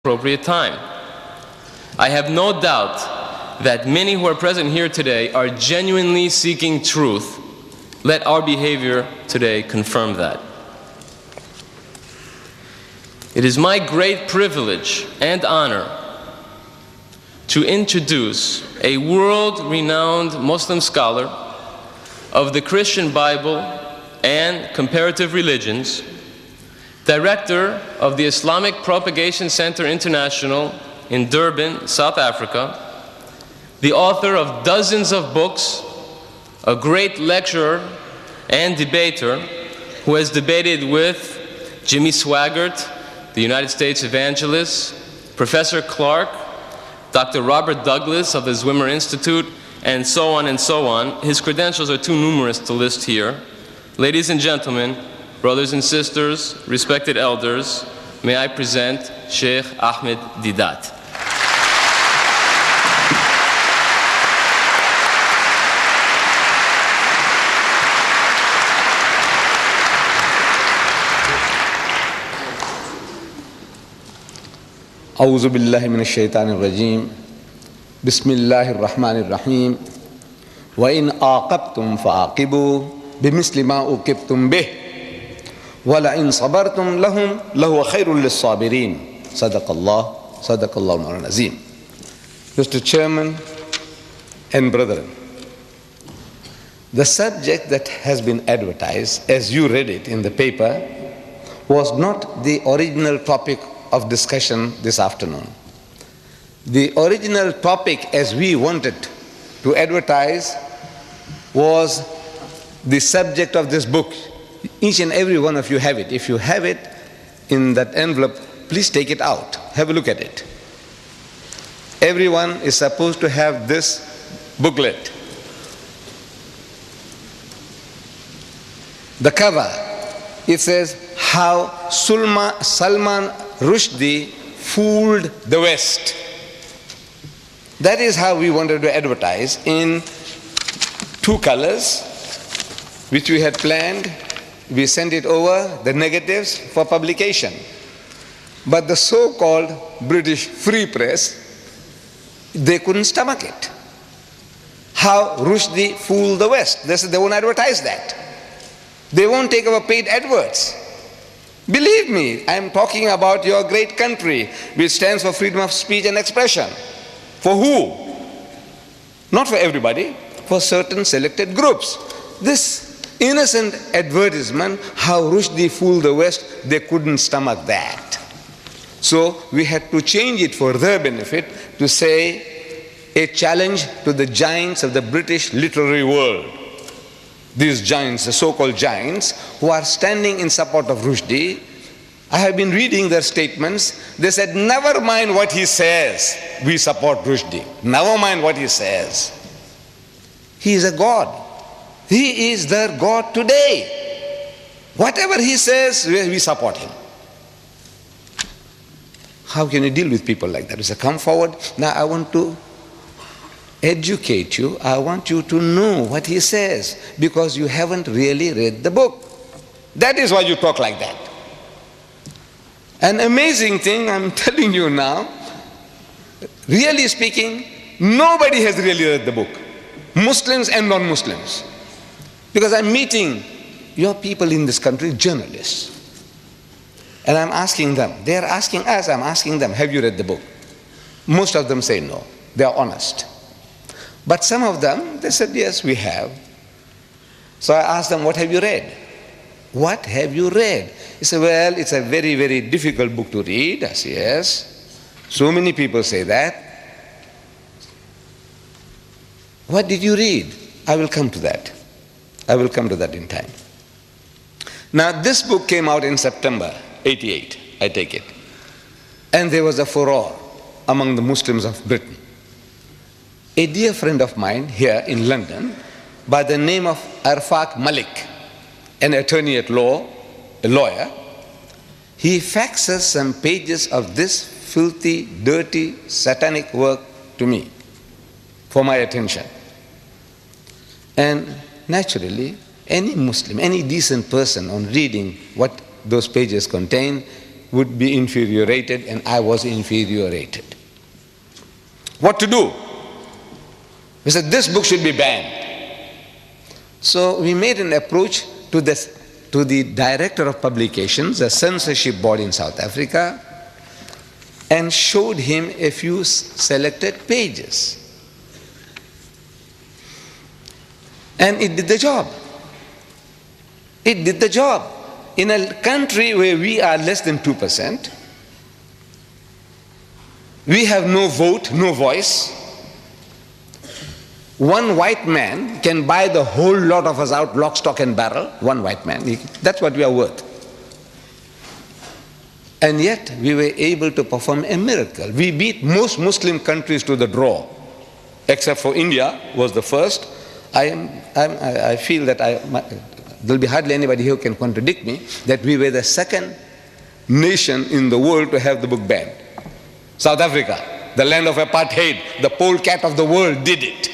appropriate time. I have no doubt that many who are present here today are genuinely seeking truth. Let our behavior today confirm that. It is my great privilege and honor to introduce a world-renowned Muslim scholar of the Christian Bible and comparative religions, director of the Islamic Propagation Center International in Durban, South Africa, the author of dozens of books, a great lecturer and debater who has debated with Jimmy Swaggart, the United States evangelist, Professor Clark, Dr. Robert Douglas of the Zwimmer Institute, and so on and so on. His credentials are too numerous to list here. Ladies and gentlemen, brothers and sisters, respected elders, may I present Sheikh Ahmed Deedat. أعوذ بالله من الشيطان الرجيم بسم الله الرحمن الرحيم وإن عاقبتم فعاقبوا بمثل ما عوقبتم به ولئن صبرتم لهو خير للصابرين صدق الله المولى العظيم. Mr. Chairman and brethren, the subject that has been advertised, as you read it in the paper, was not the original topic of discussion this afternoon. The original topic, as we wanted to advertise, was the subject of this book. Each and every one of you have it. If you have it in that envelope, please take it out. Have a look at it. Everyone is supposed to have this booklet. The cover, it says, How Salman Rushdie Fooled the West. That is how we wanted to advertise, in two colors, which we had planned. We sent it over, the negatives, for publication. But the so-called British Free Press, they couldn't stomach it. How Rushdie Fooled the West. They said they won't advertise that. They won't take our paid adverts. Believe me, I am talking about your great country, which stands for freedom of speech and expression. For who? Not for everybody, for certain selected groups. This innocent advertisement, how Rushdie fooled the West, they couldn't stomach that. So we had to change it for their benefit to say, a challenge to the giants of the British literary world. These giants, the so-called giants, who are standing in support of Rushdie. I have been reading their statements. They said, never mind what he says, we support Rushdie. Never mind what he says. He is a God. He is their God today. Whatever he says, we support him. How can you deal with people like that? You say, come forward. Now I want to educate you. I want you to know what he says, because you haven't really read the book. That is why you talk like that. An amazing thing, I'm telling you now, really speaking, nobody has really read the book. Muslims and non-Muslims. Because I'm meeting your people in this country, journalists. And I'm asking them, they're asking us, I'm asking them, have you read the book? Most of them say no. They are honest. But some of them, they said, yes, we have. So I asked them, what have you read? What have you read? He said, well, it's a very, very difficult book to read. I said, yes. So many people say that. What did you read? I will come to that. I will come to that in time. Now, this book came out in September 88, I take it. And there was a furore among the Muslims of Britain. A dear friend of mine here in London, by the name of Arfaq Malik, an attorney at law, a lawyer, he faxes some pages of this filthy, dirty, satanic work to me for my attention. And naturally, any Muslim, any decent person on reading what those pages contain, would be infuriated, and I was infuriated. What to do? We said, this book should be banned. So we made an approach to the director of publications, a censorship board in South Africa, and showed him a few selected pages. And it did the job. It did the job. In a country where we are less than 2%, we have no vote, no voice. One white man can buy the whole lot of us out, lock, stock and barrel. One white man. That's what we are worth. And yet we were able to perform a miracle. We beat most Muslim countries to the draw, except for India was the first. I feel that there'll be hardly anybody who can contradict me that we were the second nation in the world to have the book banned. South Africa, the land of apartheid, the polecat of the world, did it.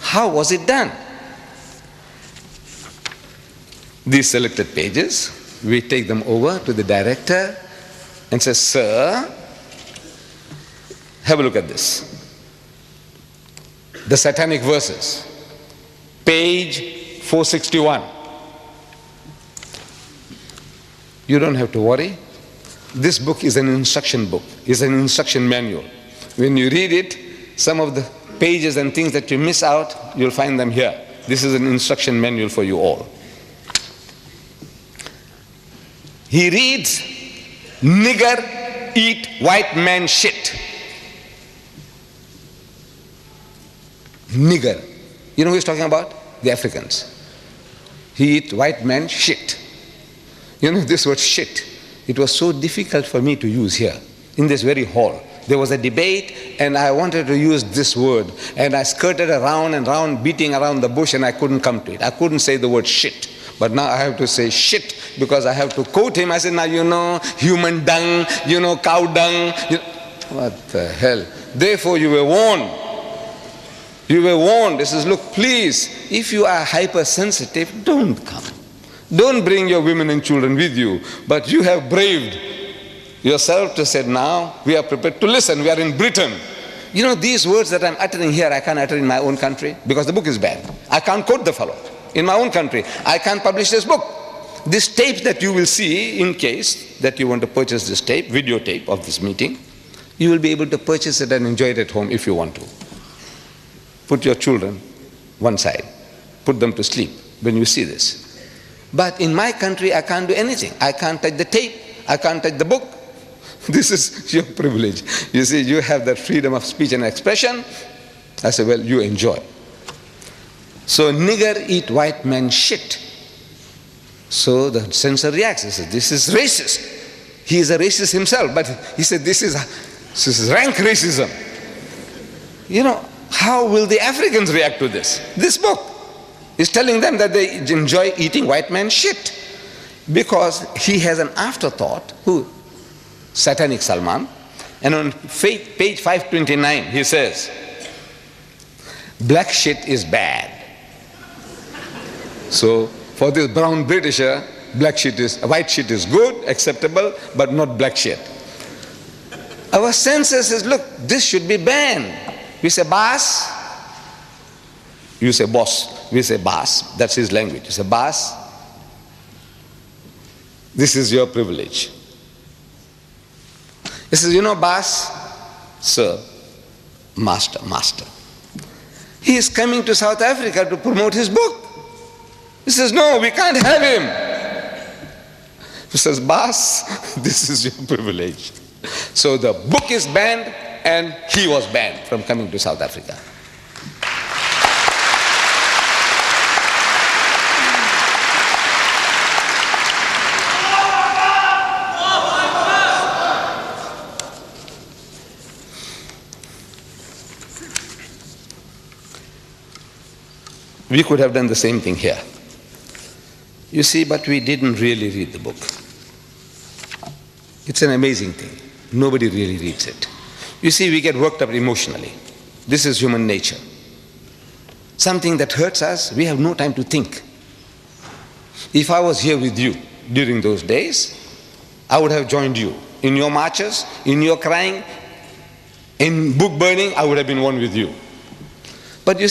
How was it done? These selected pages, we take them over to the director and say, sir, have a look at this. The Satanic Verses, page 461. You don't have to worry. This book is an instruction book, is an instruction manual. When you read it, some of the pages and things that you miss out, you'll find them here. This is an instruction manual for you all. He reads, nigger eat white man shit. Nigger. You know who he's talking about? The Africans. He eat white man shit. You know this word shit. It was so difficult for me to use here, in this very hall. There was a debate and I wanted to use this word and I skirted around and around, beating around the bush, and I couldn't come to it. I couldn't say the word shit. But now I have to say shit because I have to quote him. I said, now you know, human dung, you know, cow dung. What the hell? Therefore you were warned. You were warned. This is, look, please, if you are hypersensitive, don't come. Don't bring your women and children with you. But you have braved yourself to say, now we are prepared to listen. We are in Britain. You know, these words that I'm uttering here, I can't utter in my own country because the book is banned. I can't quote the fellow. In my own country, I can't publish this book. This tape that you will see, in case that you want to purchase this tape, videotape of this meeting, you will be able to purchase it and enjoy it at home if you want to. Put your children one side. Put them to sleep when you see this. But in my country, I can't do anything. I can't touch the tape. I can't touch the book. This is your privilege. You see, you have that freedom of speech and expression. I say, well, you enjoy. So nigger eat white man shit. So the censor reacts. He says, this is racist. He is a racist himself, but he said, this is rank racism. You know, how will the Africans react to this? This book is telling them that they enjoy eating white man shit. Because he has an afterthought, who? Satanic Salman. And on page 529, he says, black shit is bad. So for this brown Britisher, white shit is good, acceptable, but not black shit. Our censor says, look, this should be banned. We say boss, you say boss, we say boss, that's his language. You say boss, this is your privilege. He says, you know, boss, sir, master. He is coming to South Africa to promote his book. He says, no, we can't have him. He says, boss, this is your privilege. So the book is banned and he was banned from coming to South Africa. We could have done the same thing here. You see, but we didn't really read the book. It's an amazing thing. Nobody really reads it. You see, we get worked up emotionally. This is human nature. Something that hurts us, we have no time to think. If I was here with you during those days, I would have joined you. In your marches, in your crying, in book burning, I would have been one with you. But you see,